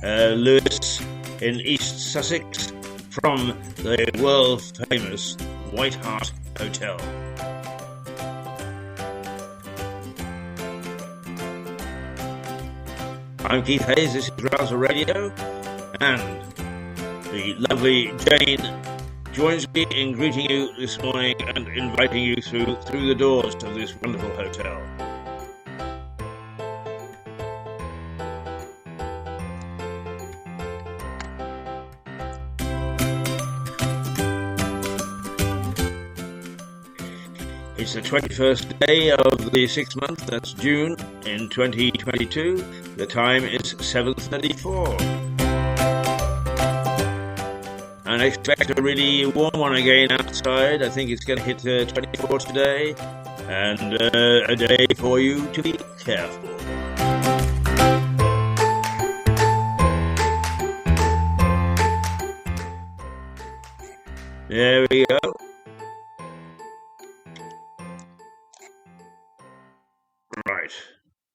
Lewis in East Sussex from the world-famous White Hart Hotel. I'm Keith Hayes, this is Rouser Radio, and the lovely Jane joins me in greeting you this morning and inviting you through the doors of this wonderful hotel. It's the 21st day of the 6th month, that's June, in 2022. The time is 7:34. And I expect a really warm one again outside. I think it's going to hit 24 today, and a day for you to be careful. There we go. Right.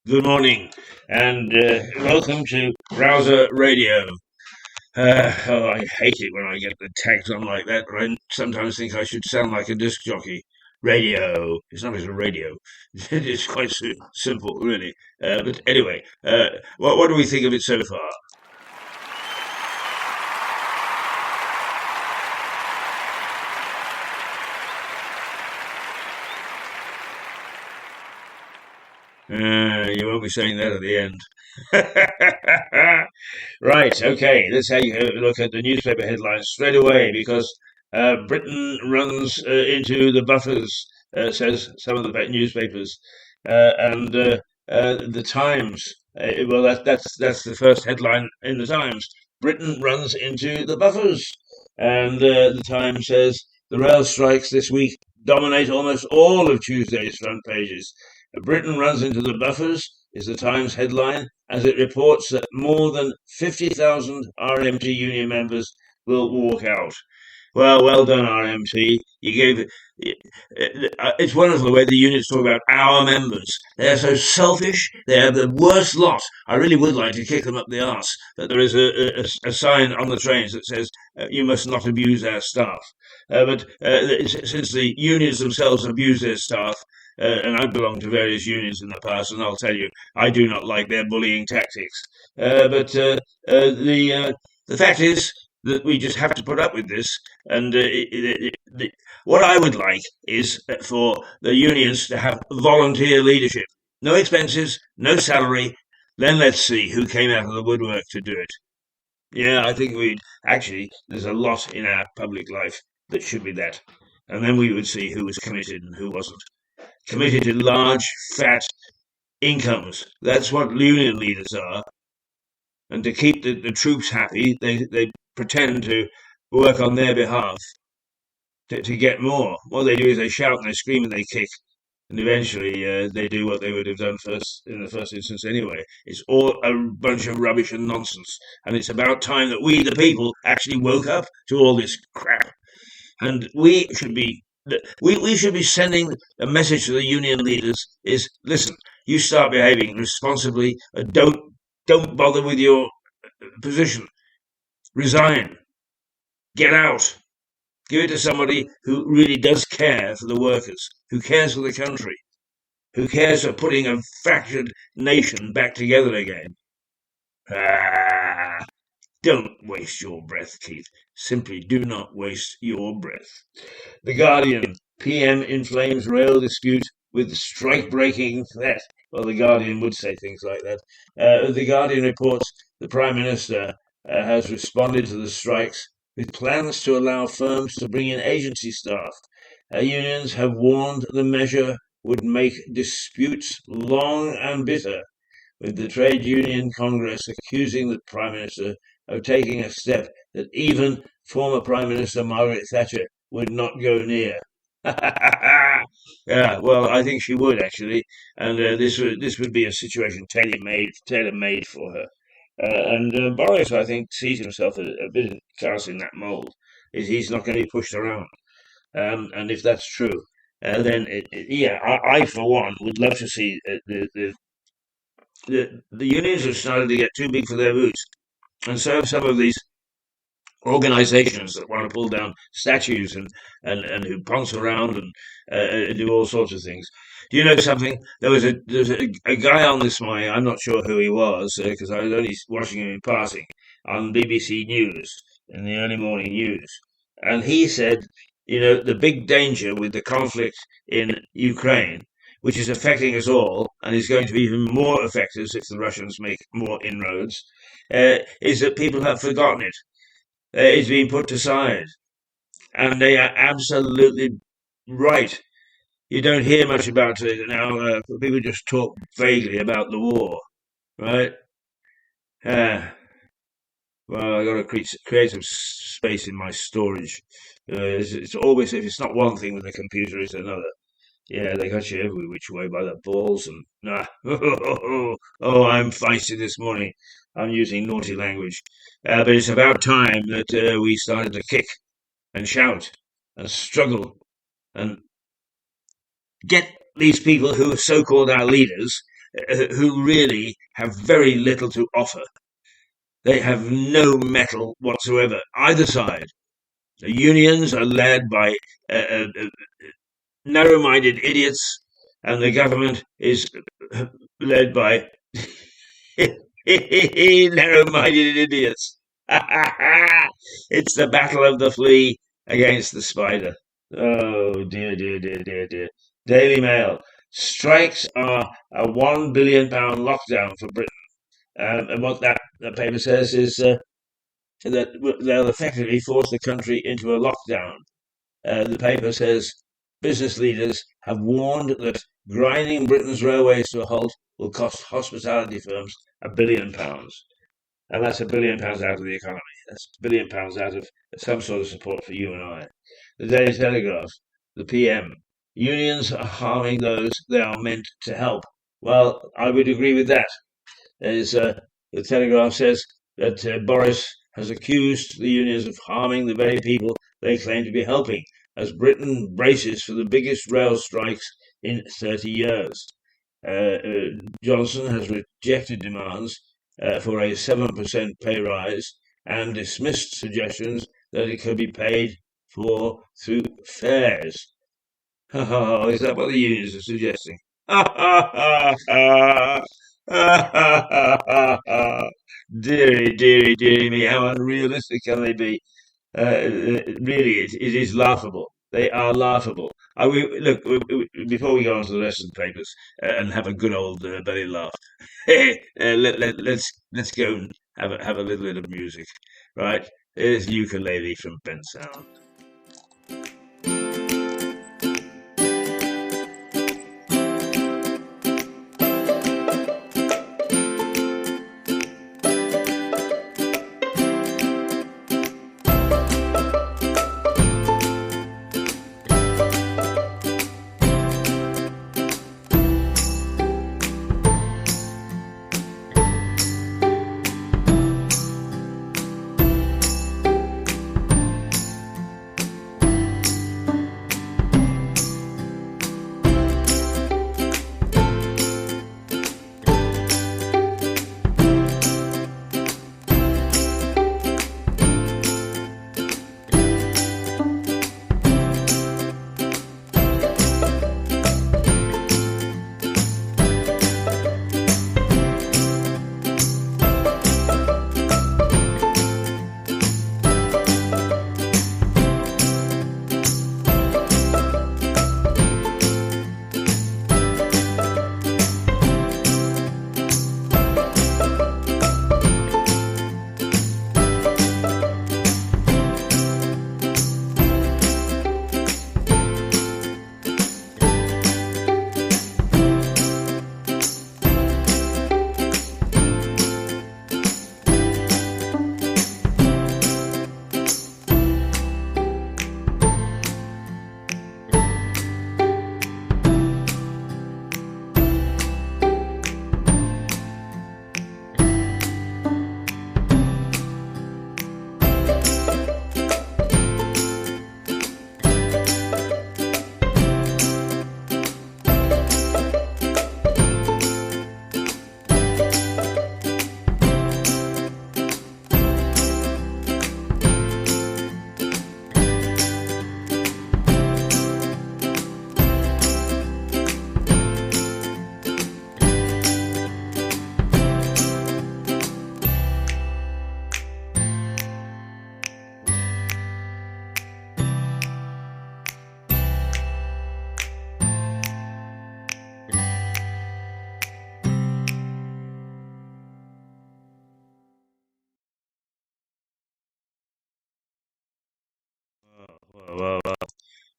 Good morning, and welcome to Rouser Radio. I hate it when I get the tags on like that. I sometimes think I should sound like a disc jockey. Radio. It's not just a radio. It's quite simple, really. But anyway, what do we think of it so far? You won't be saying that at the end. Right, okay, let's have a look at the newspaper headlines straight away, because Britain runs into the buffers, says some of the newspapers. And the Times, that's the first headline in the Times. Britain runs into the buffers. And the Times says the rail strikes this week dominate almost all of Tuesday's front pages. Britain runs into the buffers is the Times headline, as it reports that more than 50,000 RMT union members will walk out. Well done, RMT. You gave it's wonderful the way the unions talk about our members. They're so selfish. They're the worst lot. I really would like to kick them up the arse. That there is a sign on the trains that says you must not abuse our staff. But since the unions themselves abuse their staff, and I've belonged to various unions in the past, and I'll tell you, I do not like their bullying tactics. But the fact is that we just have to put up with this. And what I would like is for the unions to have volunteer leadership. No expenses, no salary. Then let's see who came out of the woodwork to do it. Yeah, I think there's a lot in our public life that should be that. And then we would see who was committed and who wasn't. Committed to large, fat incomes. That's what union leaders are. And to keep the troops happy, they pretend to work on their behalf to get more. What they do is they shout and they scream and they kick. And eventually they do what they would have done in the first instance anyway. It's all a bunch of rubbish and nonsense. And it's about time that we, the people, actually woke up to all this crap. And we should be sending a message to the union leaders is, listen, you start behaving responsibly, don't bother with your position. Resign. Get out. Give it to somebody who really does care for the workers, who cares for the country, who cares for putting a fractured nation back together again. Don't waste your breath, Keith. Simply do not waste your breath. The Guardian, PM inflames rail dispute with strike-breaking threat. Well, the Guardian would say things like that. The Guardian reports the Prime Minister has responded to the strikes with plans to allow firms to bring in agency staff. Unions have warned the measure would make disputes long and bitter, with the Trade Union Congress accusing the Prime Minister of taking a step that even former Prime Minister Margaret Thatcher would not go near. Yeah, well, I think she would actually, and this would be a situation tailor-made for her. And Boris, I think, sees himself a bit cast in that mould. He's not going to be pushed around, and if that's true, then I for one would love to see the unions have started to get too big for their boots. And so some of these organizations that want to pull down statues and who ponce around and do all sorts of things. Do you know something? There was a guy on this morning. I'm not sure who he was because I was only watching him in passing on BBC News in the early morning news, and he said, the big danger with the conflict in Ukraine, which is affecting us all and is going to be even more effective if the Russians make more inroads, is that people have forgotten it. It's being put aside. And they are absolutely right. You don't hear much about it now. People just talk vaguely about the war, right? Uh, well, I got to create some space in my storage. It's always, if it's not one thing with the computer, it's another. Yeah, they got you every which way by the balls and nah. Oh, I'm feisty this morning. I'm using naughty language. But it's about time that we started to kick and shout and struggle and get these people who are so-called our leaders, who really have very little to offer. They have no mettle whatsoever, either side. The unions are led by narrow-minded idiots, and the government is led by narrow-minded idiots. It's the battle of the flea against the spider. Oh dear, dear, dear, dear, dear. Daily Mail. Strikes are a £1 billion lockdown for Britain. And what the paper says is that they'll effectively force the country into a lockdown. The paper says business leaders have warned that grinding Britain's railways to a halt will cost hospitality firms £1 billion. And that's £1 billion out of the economy. That's £1 billion out of some sort of support for you and I. The Daily Telegraph, the PM. Unions are harming those they are meant to help. Well, I would agree with that. The Telegraph says that Boris has accused the unions of harming the very people they claim to be helping, as Britain braces for the biggest rail strikes in 30 years. Johnson has rejected demands for a 7% pay rise and dismissed suggestions that it could be paid for through fares. Oh, is that what the unions are suggesting? Deary, deary, deary me, how unrealistic can they be? Really, it is laughable. They are laughable. Before we go on to the rest of the papers and have a good old belly laugh, let's go and have a little bit of music, right? Here's Ukulele from Ben Sound.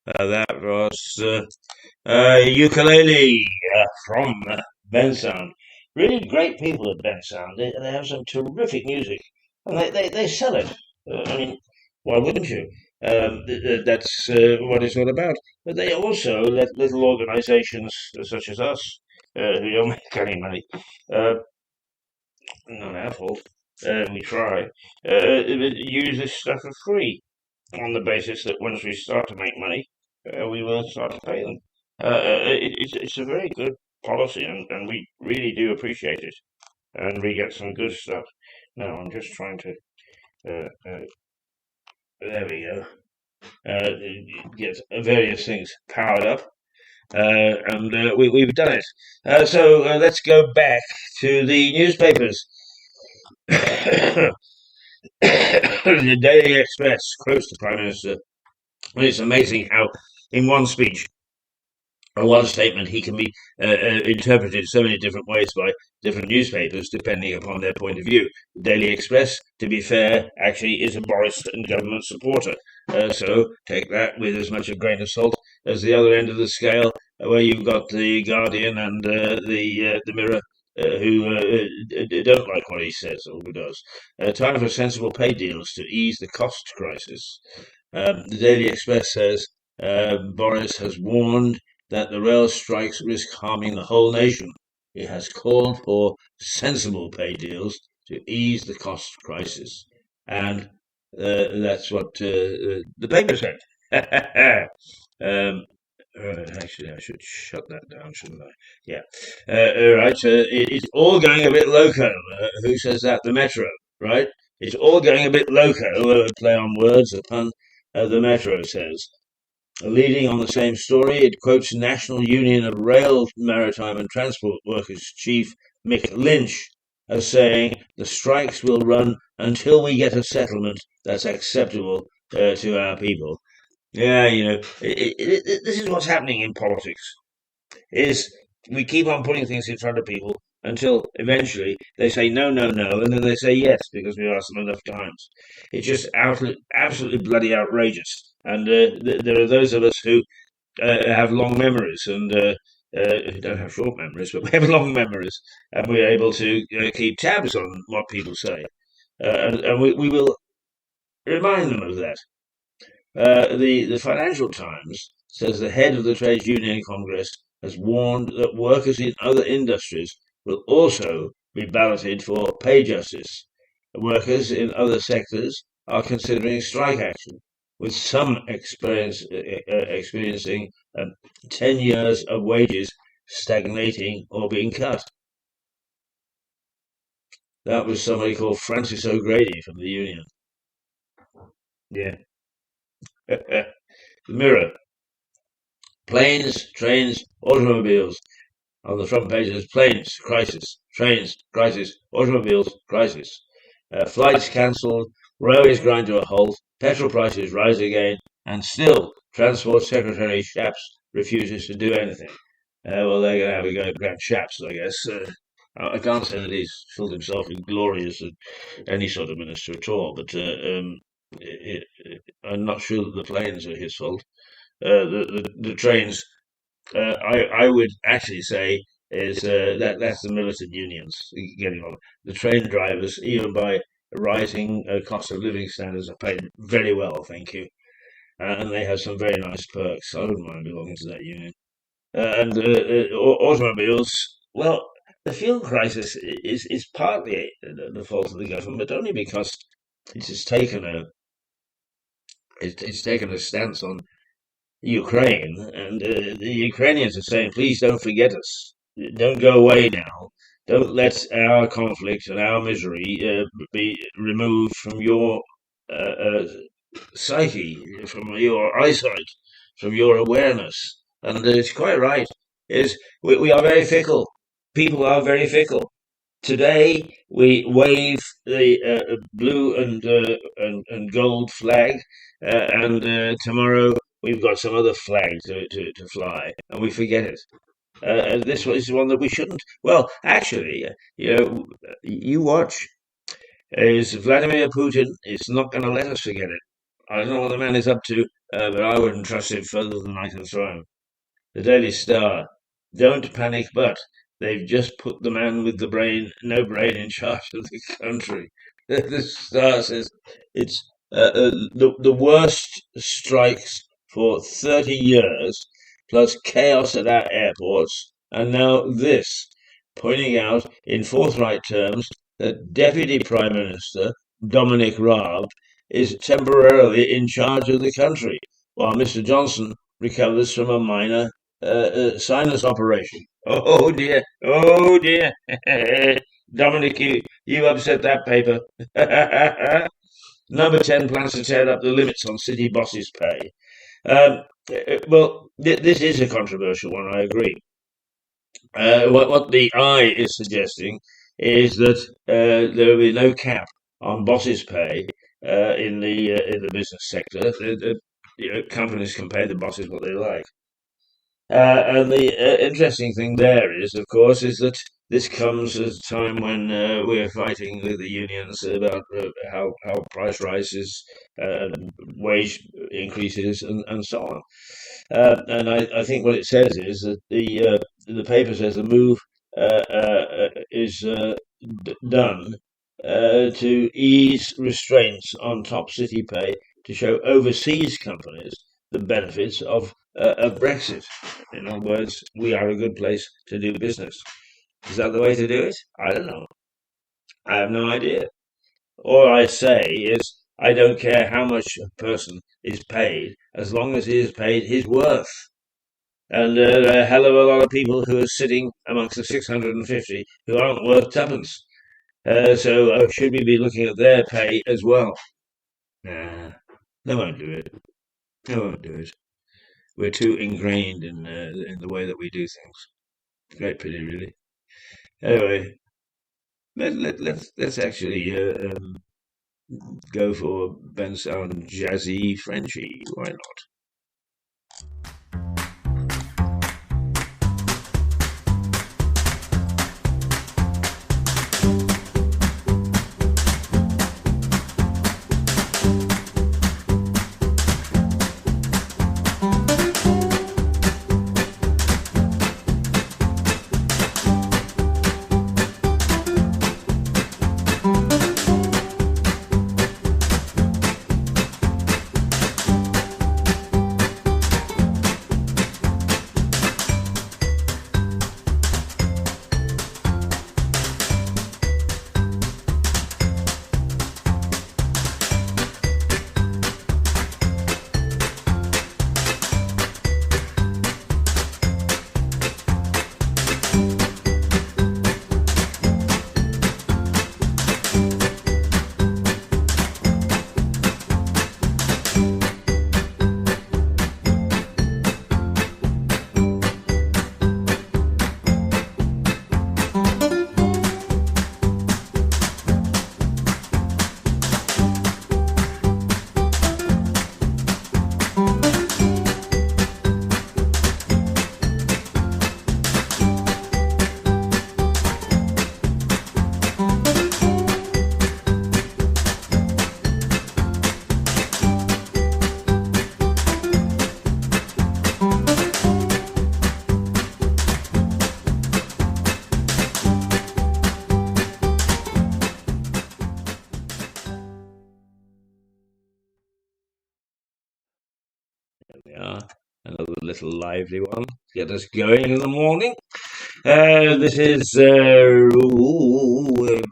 That was Ukulele from Ben Sound. Really great people at Ben Sound. They have some terrific music, and they sell it. I mean, why wouldn't you? That's what it's all about. But they also let little organisations such as us, who don't make any money, uh, not our fault, we try, use this stuff for free on the basis that once we start to make money, we will start to pay them. It's a very good policy, and we really do appreciate it, and we get some good stuff. Now I'm just trying to. There we go. Get various things powered up, and we've done it. So let's go back to the newspapers. The Daily Express quotes the Prime Minister. And it's amazing how, in one speech, or one statement, he can be interpreted so many different ways by different newspapers depending upon their point of view. The Daily Express, to be fair, actually is a Boris and government supporter. So take that with as much a grain of salt as the other end of the scale, where you've got the Guardian and the Mirror. Who don't like what he says or who does. Time for sensible pay deals to ease the cost crisis. The Daily Express says Boris has warned that the rail strikes risk harming the whole nation. It has called for sensible pay deals to ease the cost crisis. And that's what the paper said. Actually, I should shut that down, shouldn't I? Yeah. All right. It's all going a bit loco. Who says that? The Metro, right? It's all going a bit loco. Play on words, a pun. The Metro says. Leading on the same story, it quotes National Union of Rail, Maritime and Transport Workers Chief Mick Lynch as saying the strikes will run until we get a settlement that's acceptable to our people. Yeah, this is what's happening in politics. Is we keep on putting things in front of people until eventually they say no, no, no, and then they say yes because we asked them enough times. It's just absolutely bloody outrageous. And there are those of us who have long memories and don't have short memories, but we have long memories, and we're able to keep tabs on what people say, and we will remind them of that. The Financial Times says the head of the Trades Union Congress has warned that workers in other industries will also be balloted for pay justice. Workers in other sectors are considering strike action, with some experiencing 10 years of wages stagnating or being cut. That was somebody called Francis O'Grady from the union. Yeah. The Mirror. Planes, trains, automobiles. On the front page there's planes, crisis, trains, crisis, automobiles, crisis. Flights cancelled, railways grind to a halt, petrol prices rise again, and still Transport Secretary Shapps refuses to do anything. Well, they're going to have a go at Grant Shapps, I guess. I can't say that he's filled himself in glory as any sort of minister at all, but I'm not sure that the planes are his fault. The trains, I would actually say, is that's the militant unions getting on. The train drivers, even by rising cost of living standards, are paid very well, thank you, and they have some very nice perks. I wouldn't mind belonging to that union. And automobiles, well, the fuel crisis is partly the fault of the government, but only because it has taken it's taken a stance on Ukraine, and the Ukrainians are saying, please don't forget us. Don't go away now. Don't let our conflict and our misery be removed from your psyche, from your eyesight, from your awareness. And it's quite right. Is we are very fickle. People are very fickle. Today we wave the blue and gold flag, and tomorrow we've got some other flag to fly, and we forget it. And this is one that we shouldn't. Well, actually, you watch. Is Vladimir Putin is not going to let us forget it. I don't know what the man is up to but I wouldn't trust it further than I can throw him. The Daily Star. Don't panic, but they've just put the man with the brain, no brain, in charge of the country. The Star says it's the worst strikes for 30 years, plus chaos at our airports, and now this, pointing out in forthright terms that Deputy Prime Minister Dominic Raab is temporarily in charge of the country, while Mr. Johnson recovers from a minor sinus operation. Oh dear, oh dear. Dominic, you upset that paper. Number 10 plans to tear up the limits on city bosses' pay. Well, this is a controversial one, I agree. What the I is suggesting is that there will be no cap on bosses' pay in the business sector. Companies can pay the bosses what they like. And the interesting thing there is, of course, is that this comes at a time when we're fighting with the unions about how price rises, wage increases, and so on. And I think what it says is that the paper says the move is done to ease restraints on top city pay to show overseas companies the benefits of Brexit. In other words, we are a good place to do business. Is that the way to do it? I don't know. I have no idea. All I say is I don't care how much a person is paid as long as he is paid his worth. And there are a hell of a lot of people who are sitting amongst the 650 who aren't worth tuppence. So should we be looking at their pay as well? Nah, they won't do it. They won't do it. We're too ingrained in the way that we do things. Great pity, really. Anyway, let's actually go for Ben Sound Jazzy Frenchy. Why not? Yeah, another little lively one. Get us going in the morning. This is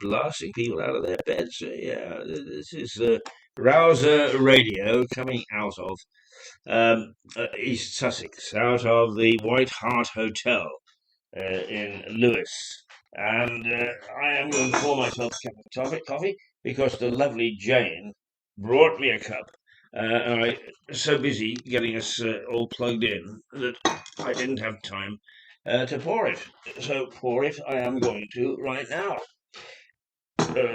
blasting people out of their beds. Yeah, this is Rouser Radio coming out of East Sussex, out of the White Hart Hotel in Lewes. And I am going to pour myself a cup of coffee because the lovely Jane brought me a cup. And I was so busy getting us all plugged in that I didn't have time to pour it. So pour it I am going to right now.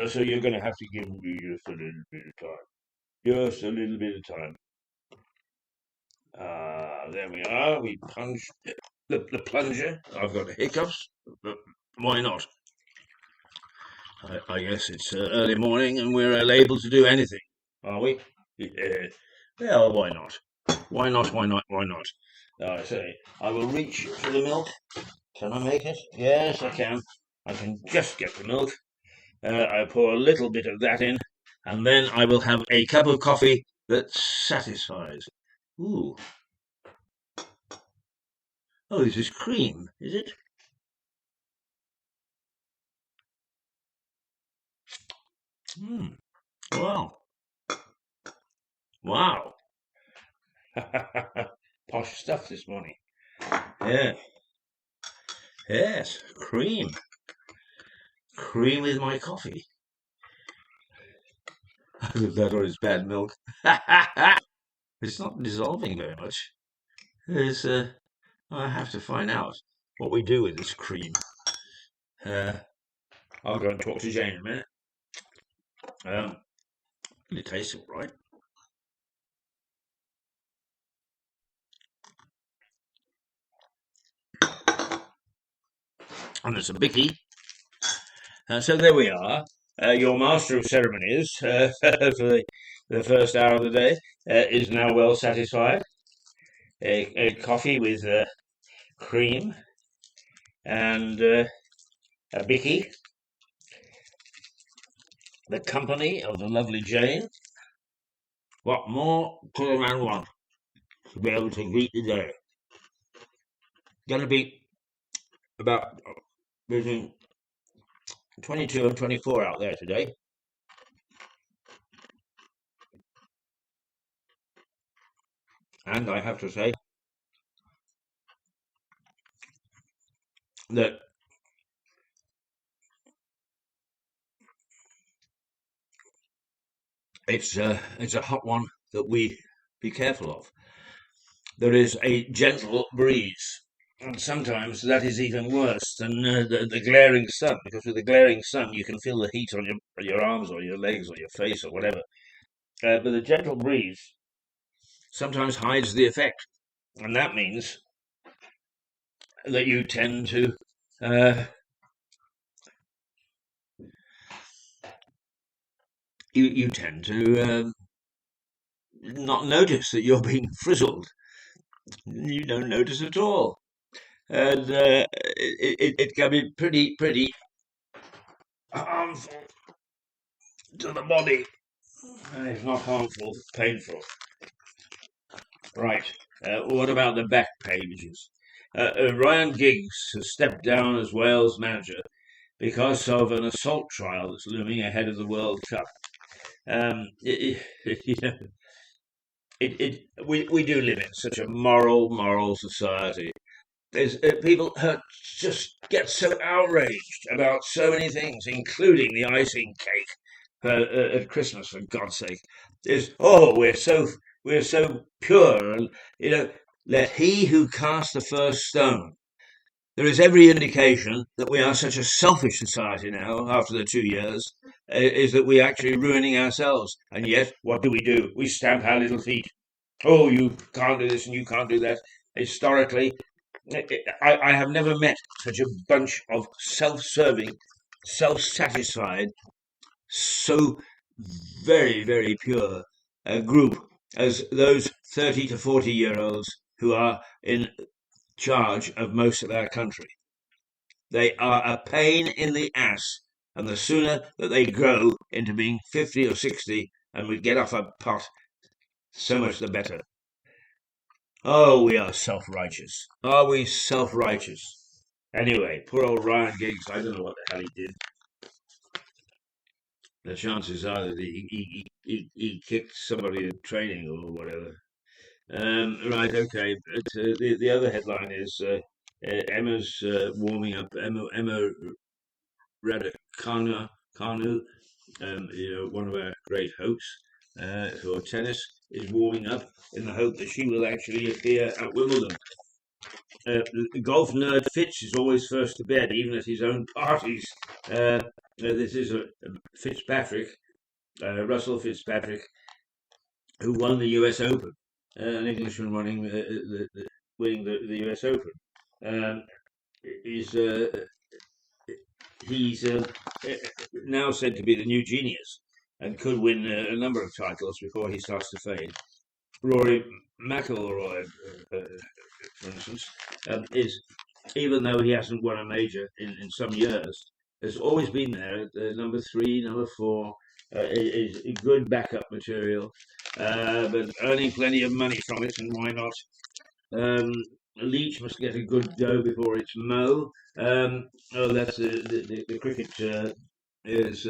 So you're going to have to give me just a little bit of time. Just a little bit of time. There we are. We punch the plunger. I've got hiccups, but why not? I guess it's early morning and we're able to do anything, are we? Well, why not? Why not? Why not? Why not? I say, I will reach for the milk. Can I make it? Yes, I can. I can just get the milk. I pour a little bit of that in, and then I will have a cup of coffee that satisfies. Ooh. Oh, this is cream, is it? Hmm. Wow. Wow. Posh stuff this morning. Yeah. Yes. Cream. Cream with my coffee. Either that or it's bad milk. It's not dissolving very much. There's, I have to find out what we do with this cream. Uh, I'll go and talk to Jane in a minute. It tastes all right. And there's a bicky. So there we are. Your master of ceremonies for the first hour of the day is now well satisfied. A coffee with cream and a bicky. The company of the lovely Jane. What more could a man want to be able to greet the day? Going to be about between 22 and 24 out there today. And I have to say that it's a hot one that we be careful of. There is a gentle breeze, and sometimes that is even worse than the glaring sun, because with the glaring sun you can feel the heat on your arms or your legs or your face or whatever. But the gentle breeze sometimes hides the effect, and that means that you tend to you tend to not notice that you're being frizzled. You don't notice at all, and it can be pretty harmful to the body. And it's not harmful, it's painful. Right. What about the back pages? Ryan Giggs has stepped down as Wales manager because of an assault trial that's looming ahead of the World Cup. You know, we do live in such a moral society. People just get so outraged about so many things, including the icing cake at Christmas. For God's sake, we're so pure, and let he who cast the first stone. There is every indication that we are such a selfish society now, after the 2 years, is that we're actually ruining ourselves. And yet, what do? We stamp our little feet. Oh, you can't do this and you can't do that. Historically, I have never met such a bunch of self-serving, self-satisfied, so very pure group as those 30 to 40-year-olds who are in charge of most of our country. They are a pain in the ass, and the sooner that they grow into being 50 or 60 and we get off a pot, so much the better. Oh, we are self-righteous. Are we self-righteous? Anyway, poor old Ryan Giggs, I don't know what the hell he did. The chances are that he kicked somebody in training or whatever. Right, okay. But, the other headline is Emma's warming up. Emma Raducanu, one of our great hopes for tennis, is warming up in the hope that she will actually appear at Wimbledon. The golf nerd Fitz is always first to bed, even at his own parties. This is Fitzpatrick, Russell Fitzpatrick, who won the U.S. Open. An Englishman winning the U.S. Open. He's now said to be the new genius and could win a number of titles before he starts to fade. Rory McIlroy, for instance, is even though he hasn't won a major in some years, has always been there at number three, number four. Is good backup material, but earning plenty of money from it, and why not? Um, Leach must get a good go before it's Mo. Oh, that's the cricket is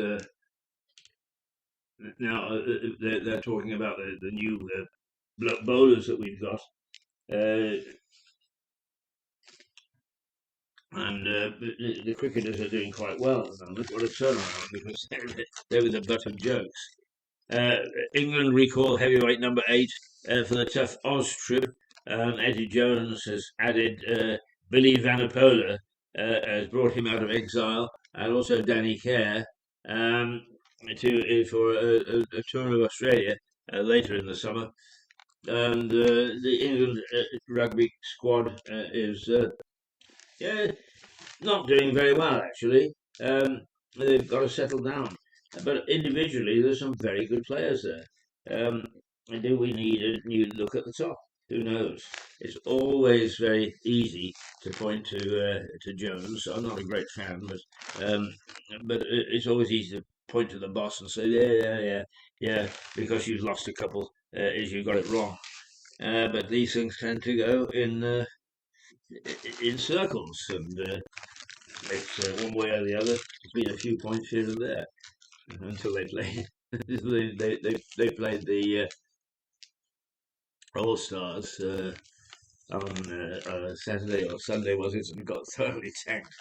now they're talking about the new bowlers that we've got. Uh, and the cricketers are doing quite well at the moment. What a turnaround, because they were the butt of jokes. Uh, England recall heavyweight number 8 for the tough Oz trip. Eddie Jones has added Billy Vanapola, has brought him out of exile, and also Danny Kerr for a tour of Australia later in the summer. And the England rugby squad is yeah, not doing very well, actually. They've got to settle down. But individually, there's some very good players there. And do we need a new look at the top? Who knows? It's always very easy to point to Jones. I'm not a great fan, but it's always easy to point to the boss and say, yeah, because you've lost a couple, is you got it wrong. But these things tend to go in circles, and it's one way or the other. It's been a few points here and there until they play. they played the All Stars on Saturday or Sunday, was it, and got thoroughly tanked.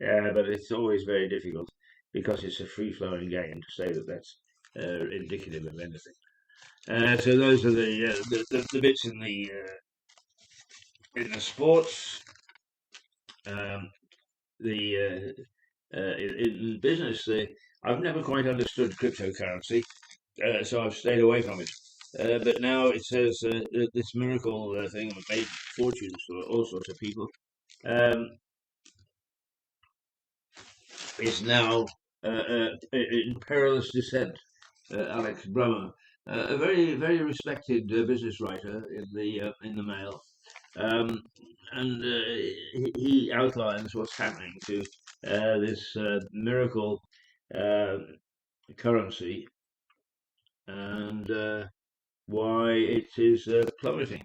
Yeah, but it's always very difficult because it's a free-flowing game to say that that's indicative of anything. So those are the bits in the sports. In business, I've never quite understood cryptocurrency, so I've stayed away from it. But now it says this miracle thing made fortunes for all sorts of people. Is now in perilous descent. Alex Brummer, a very respected business writer in the Mail, and he outlines what's happening to this miracle currency and why it is plummeting.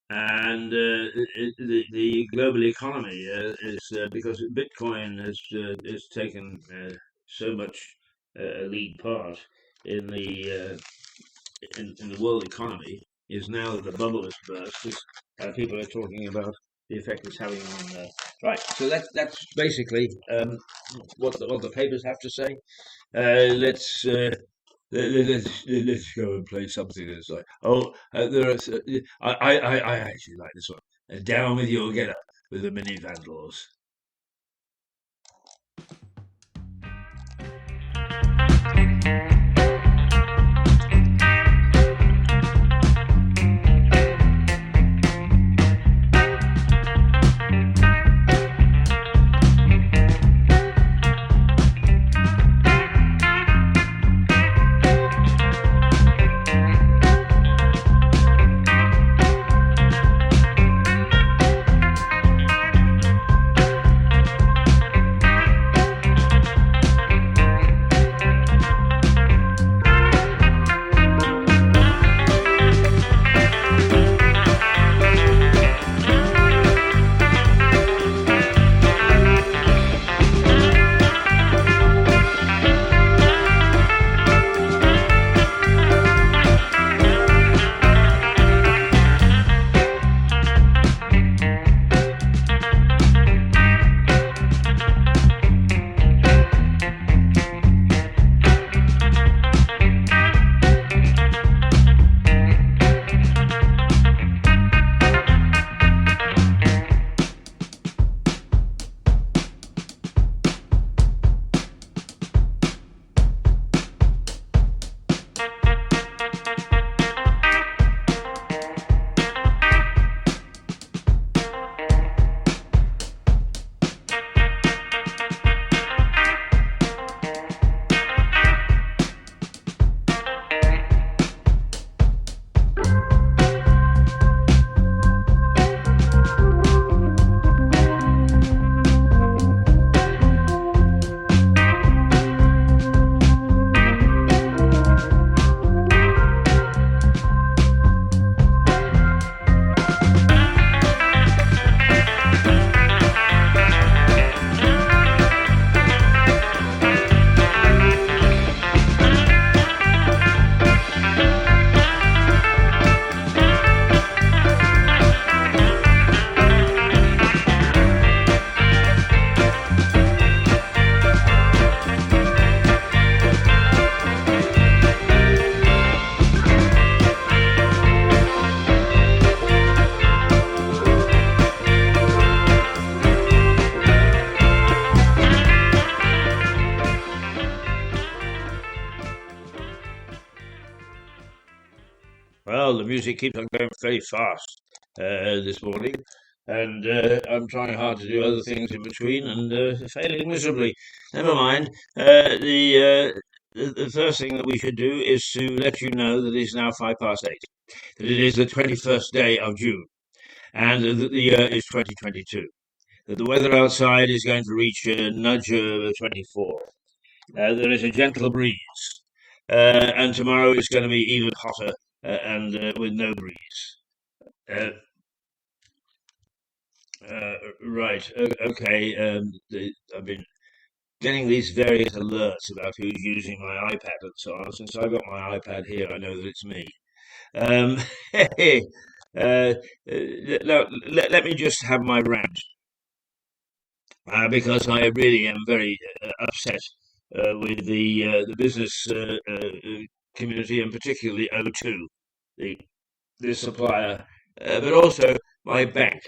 And the global economy is because Bitcoin has taken so much a lead part in the world economy, is now that the bubble has burst. People are talking about the effect it's having on. Right, so that's basically what the papers have to say. Let's go and play something that's like, there are. I actually like this one. Down with your get up with the Mini Vandals. Well, the music keeps on going very fast this morning, and I'm trying hard to do other things in between and failing miserably. Never mind. The first thing that we should do is to let you know that it's now 8:05, that it is the 21st day of June, and that the year is 2022. That the weather outside is going to reach a nudge of 24. There is a gentle breeze, and tomorrow it's going to be even hotter and with no breeze. Uh, right. Okay. I've been getting these various alerts about who's using my iPad and so on. Since I've got my iPad here, I know that it's me. Um, hey, let me just have my rant because I really am very upset with the business community and particularly O2, the the supplier, but also my bank.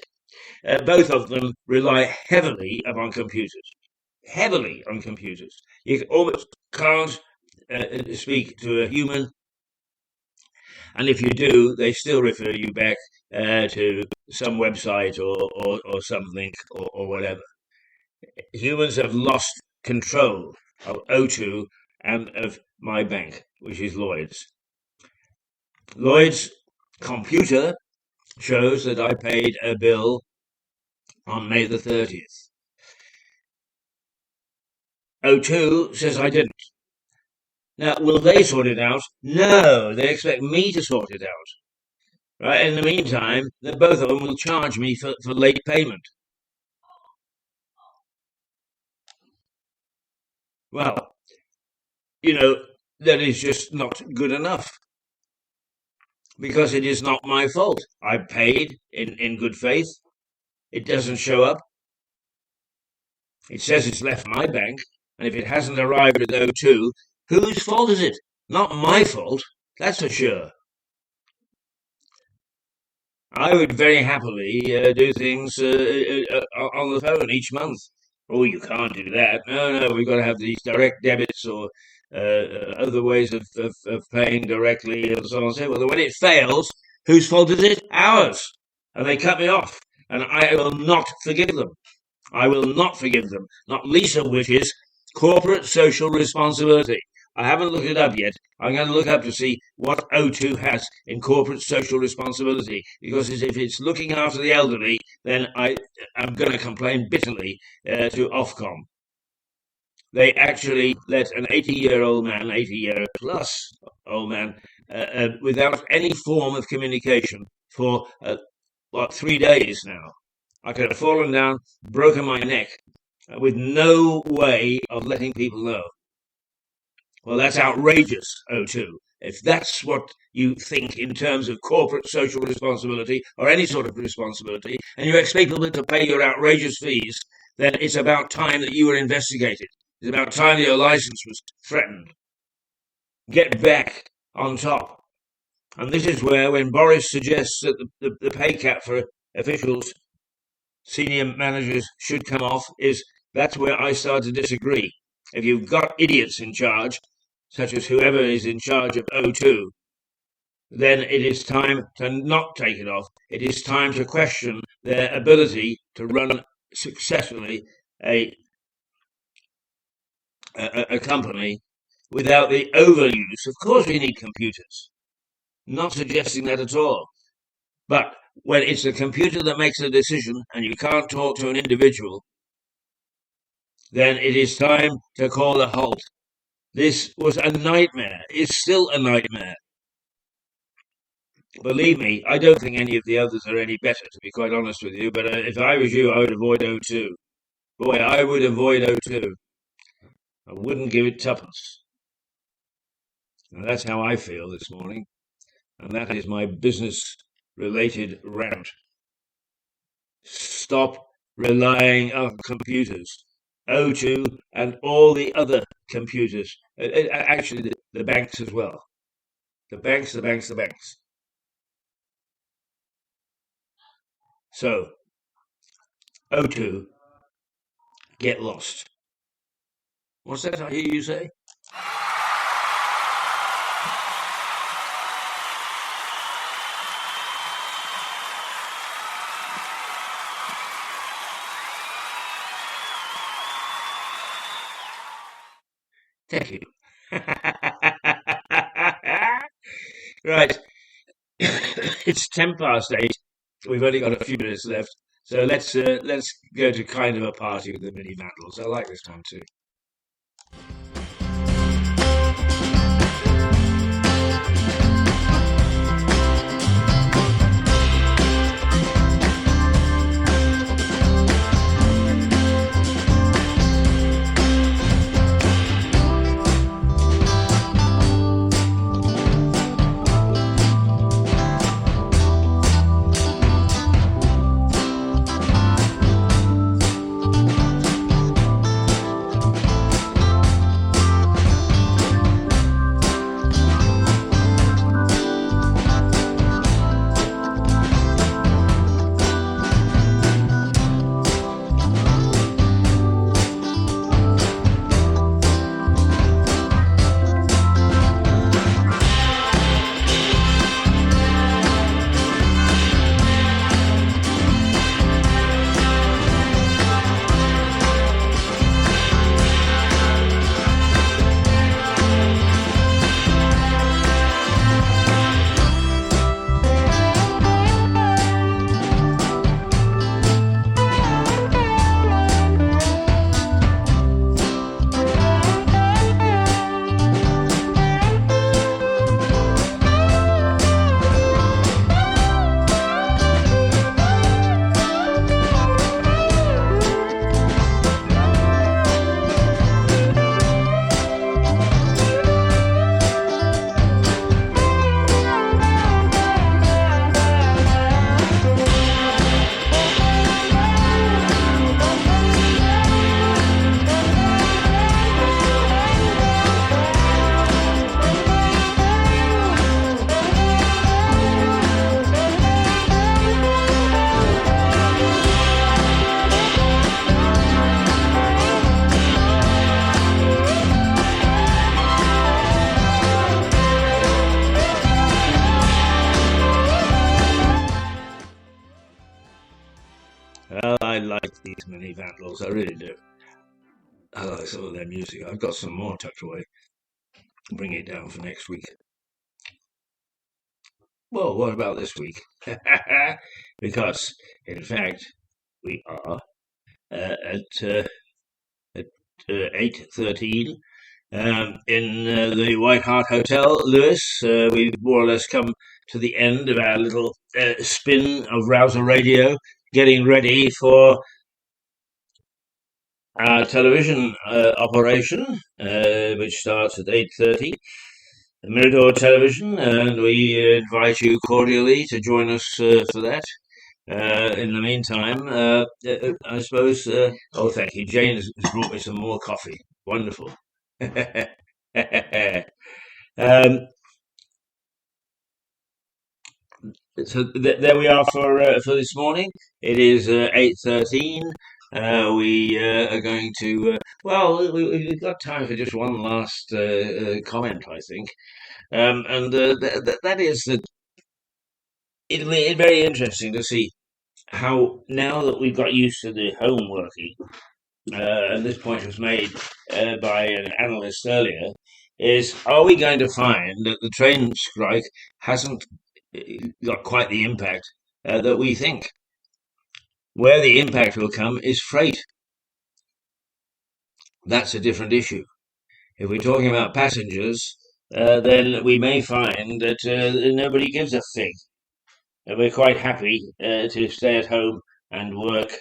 Both of them rely heavily upon computers. Heavily on computers. You almost can't speak to a human, and if you do, they still refer you back to some website or something or whatever. Humans have lost control of O2 and of my bank, which is Lloyd's. Lloyd's computer shows that I paid a bill on May the 30th. O2 says I didn't. Now, will they sort it out? No, they expect me to sort it out. Right? In the meantime, both of them will charge me for late payment. Well, you know, that is just not good enough because it is not my fault. I paid in good faith. It doesn't show up. It says it's left my bank, and if it hasn't arrived at O2, whose fault is it? Not my fault, that's for sure. I would very happily do things on the phone each month. Oh, you can't do that. No, we've got to have these direct debits or other ways of paying directly and so on and so forth. When it fails, whose fault is it? Ours. And they cut me off. And I will not forgive them. I will not forgive them, not least of which is corporate social responsibility. I haven't looked it up yet. I'm going to look up to see what O2 has in corporate social responsibility, because if it's looking after the elderly, then I'm going to complain bitterly to Ofcom. They actually let an 80-year-old man, 80-year plus old man, without any form of communication for 3 days now. I could have fallen down, broken my neck, with no way of letting people know. Well, that's outrageous, O2. If that's what you think in terms of corporate social responsibility or any sort of responsibility, and you expect people to pay your outrageous fees, then it's about time that you were investigated. It's about time that your license was threatened. Get back on top. And this is where, when Boris suggests that the pay cap for officials, senior managers should come off, that's where I start to disagree. If you've got idiots in charge, such as whoever is in charge of O2, then it is time to not take it off. It is time to question their ability to run successfully a company without the overuse. Of course, we need computers. Not suggesting that at all. But when it's the computer that makes the decision and you can't talk to an individual, then it is time to call a halt. This was a nightmare. It's still a nightmare. Believe me, I don't think any of the others are any better, to be quite honest with you. But if I was you, I would avoid O2. Boy, I would avoid O2. I wouldn't give it tuppence. And that's how I feel this morning. And that is my business-related rant. Stop relying on computers. O2 and all the other computers. Actually, the banks as well. The banks. So, O2, get lost. What's that I hear you say? Thank you. Right. It's 8:10. We've only got a few minutes left. So let's go to kind of a party with the mini vandals. I like this one too. Well, I like these mini vandals. I really do. I like some of their music. I've got some more tucked away. Bring it down for next week. Well, what about this week? Because, in fact, we are at 8:13 in the White Hart Hotel, Lewis. We've more or less come to the end of our little spin of Rouser Radio, getting ready for our television operation, which starts at 8:30. Mirador Television, and we invite you cordially to join us for that. In the meantime, I suppose. Oh, thank you. Jane has brought me some more coffee. Wonderful. um, so there we are for this morning. It is 8:13. We are going to. Well, we've got time for just one last comment, I think. And that is that it'll be very interesting to see how now that we've got used to the home working, and this point was made by an analyst earlier, is are we going to find that the train strike hasn't got quite the impact that we think? Where the impact will come is freight. That's a different issue. If we're talking about passengers, then we may find that nobody gives a fig. We're quite happy to stay at home and work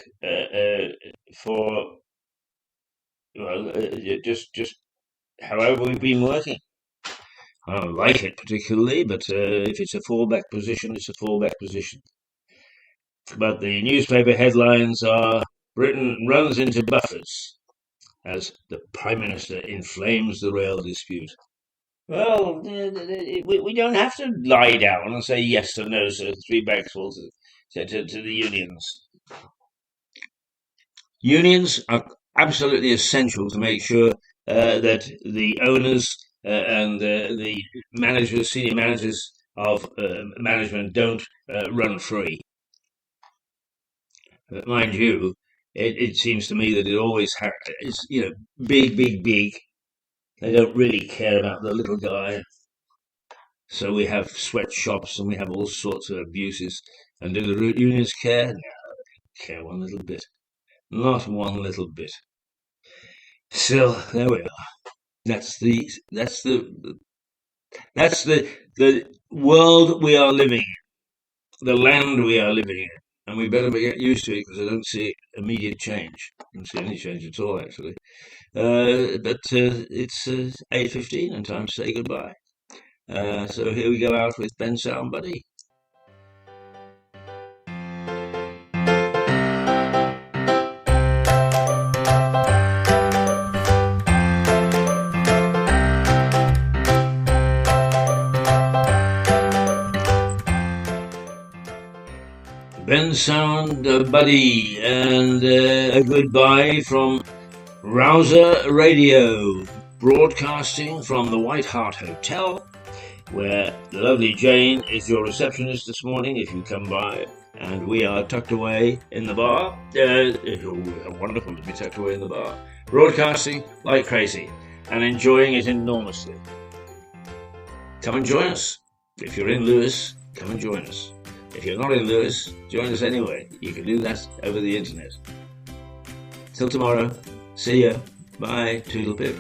for well, just however we've been working. I don't like it particularly, but if it's a fallback position, it's a fallback position. But the newspaper headlines are Britain runs into buffers as the Prime Minister inflames the rail dispute. Well, we don't have to lie down and say yes or no, so three bagsfuls to the unions. Unions are absolutely essential to make sure that the owners and the managers, senior managers of management don't run free. But mind you, it seems to me that it always is, big, big, big They don't really care about the little guy. So we have sweatshops and we have all sorts of abuses. And do the root unions care? No, care one little bit. Not one little bit. Still, there we are. That's the world we are living in, the land we are living in, and we better get used to it because I don't see immediate change. I don't see any change at all, actually. But it's 8:15 and time to say goodbye. So here we go out with Ben Sound Buddy. Ben Sound Buddy, and a goodbye from Rouser Radio, broadcasting from the White Hart Hotel, where the lovely Jane is your receptionist this morning if you come by, and we are tucked away in the bar. Wonderful to be tucked away in the bar, broadcasting like crazy and enjoying it enormously. Come and join us. If you're in Lewes, come and join us. If you're not in Lewes, join us anyway. You can do that over the internet. Till tomorrow. See ya. Bye. Toodle pip.